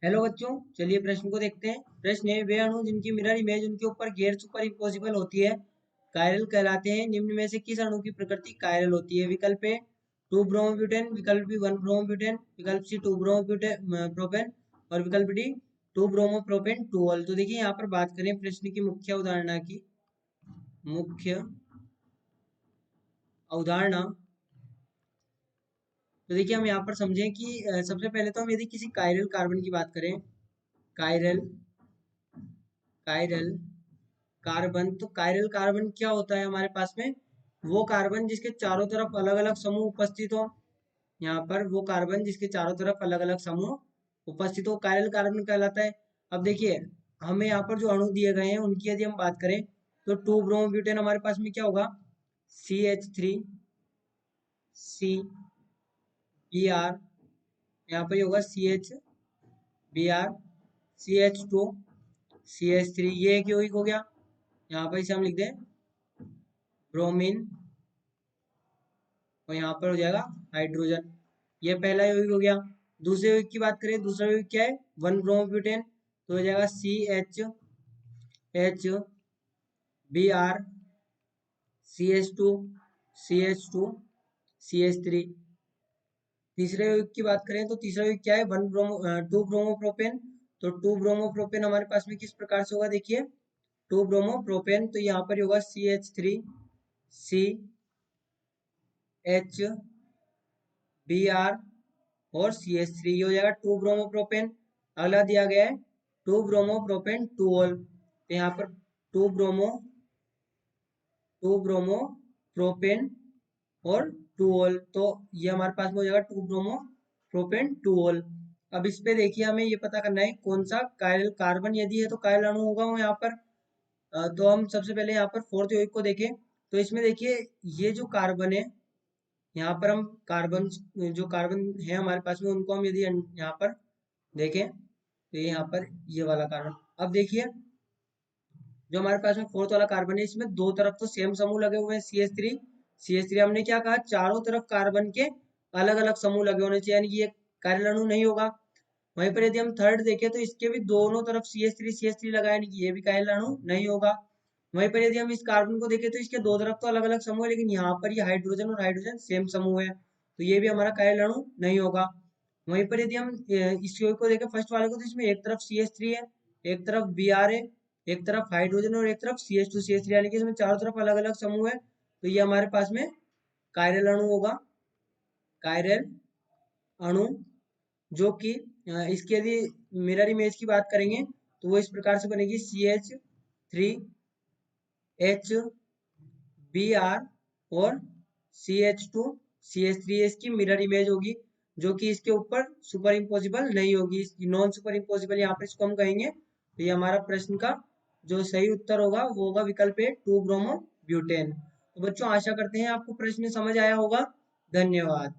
Hello बच्चों, चलिए प्रश्न को देखते हैं। प्रश्न है, वे अणु जिनकी मिरर इमेज उनके ऊपर गैर सुपर इम्पोजिबल होती है कायरल कहलाते हैं। निम्न में से किस अणु की प्रकृति कायरल होती है? विकल्प ए 2 ब्रोमोब्यूटेन, विकल्प बी 1 ब्रोमोब्यूटेन, विकल्प सी 2 ब्रोमोब्यूटेन प्रोपेन और विकल्प डी 2 ब्रोमोप्रोपेन 2 ऑल। तो देखिए यहाँ पर बात करें प्रश्न की मुख्य अवधारणा की। मुख्य अवधारणा तो देखिए हम यहाँ पर समझें कि सबसे पहले तो हम यदि किसी कायरल कार्बन की बात करें, कायरल कायरल कार्बन, तो कायरल कार्बन क्या होता है हमारे पास में? वो कार्बन जिसके चारों तरफ अलग अलग समूह उपस्थित हो। यहाँ पर वो कार्बन जिसके चारों तरफ अलग अलग समूह उपस्थित हो, कायरल कार्बन कहलाता है। अब देखिए हमें यहाँ पर जो अणु दिए गए हैं उनकी यदि हम बात करें तो 2 ब्रोमोब्यूटेन हमारे पास में क्या होगा? CH3 C Br, यहाँ पर ये होगा CH Br CH2 CH3, ये एक यौगिक हो गया। यहाँ पर इसे हम लिख दें ब्रोमीन और यहाँ पर हो जाएगा हाइड्रोजन। ये पहला यौगिक हो गया। दूसरे यौगिक की बात करें, दूसरा यौगिक क्या है? 1 ब्रोमोब्यूटेन, तो हो जाएगा CHBr CH2 CH2 CH3। तीसरे यौगिक की बात करें तो तीसरा यौगिक क्या है? 2 ब्रोमोप्रोपेन, तो 2 ब्रोमोप्रोपेन हमारे पास में किस प्रकार से होगा? देखिए 2 ब्रोमोप्रोपेन, तो यहाँ पर होगा CH3 CHBr और CH3, ये हो जाएगा 2 ब्रोमोप्रोपेन। अगला दिया गया है 2 ब्रोमोप्रोपेन 2 ऑल, तो यहाँ पर 2 ब्रोमोप्रोपेन और 2 ऑल, तो ये हमारे पास में हो जाएगा 2 ब्रोमोप्रोपेन 2 ऑल। अब इस पे देखिए हमें ये पता करना है कौन सा कायरल कार्बन यदि है तो कायरल अणु होगा वो यहाँ पर। तो हम सबसे पहले यहाँ पर फोर्थ यौगिक को देखें, तो इसमें देखिए ये जो कार्बन है, यहाँ पर हम कार्बन, जो कार्बन है हमारे पास में उनको हम यदि यहाँ पर देखें तो ये यहाँ पर ये वाला कार्बन। अब देखिए जो हमारे पास में फोर्थ वाला कार्बन है इसमें दो तरफ तो सेम समूह लगे हुए हैं CH3 हमने क्या कहा? चारों तरफ कार्बन के अलग अलग समूह लगे होने चाहिए, यानी कि ये कायरल अणु नहीं होगा। वहीं पर यदि हम थर्ड देखें तो इसके भी दोनों तरफ CH3 लगा है, यानी कि ये भी कायरल अणु नहीं होगा। वहीं पर यदि हम इस कार्बन को देखें तो इसके दो तरफ तो अलग अलग समूह है, लेकिन यहाँ पर ये हाइड्रोजन और हाइड्रोजन सेम समूह है, तो ये भी हमारा कायरल अणु नहीं होगा। वहीं पर यदि हम इस यौगिक को देखें फर्स्ट वाले को, तो इसमें एक तरफ CH3 है, एक तरफ Br है, एक तरफ हाइड्रोजन और एक तरफ CH2 CH3, यानी कि इसमें चारों तरफ अलग अलग समूह है, तो ये हमारे पास में कायरल अणु होगा। कायरल अणु जो कि इसकी यदि मिरर इमेज की बात करेंगे तो वो इस प्रकार से बनेगी CH3HBr और CH2CH3 इसकी मिरर इमेज होगी, जो कि इसके ऊपर सुपर इम्पोजिबल नहीं होगी, नॉन सुपर इम्पोजिबल यहाँ पर इसको हम कहेंगे। तो ये हमारा प्रश्न का जो सही उत्तर होगा वो होगा विकल्प ए 2 ब्रोमो ब्यूटेन। तो बच्चों आशा करते हैं आपको प्रश्न समझ आया होगा। धन्यवाद।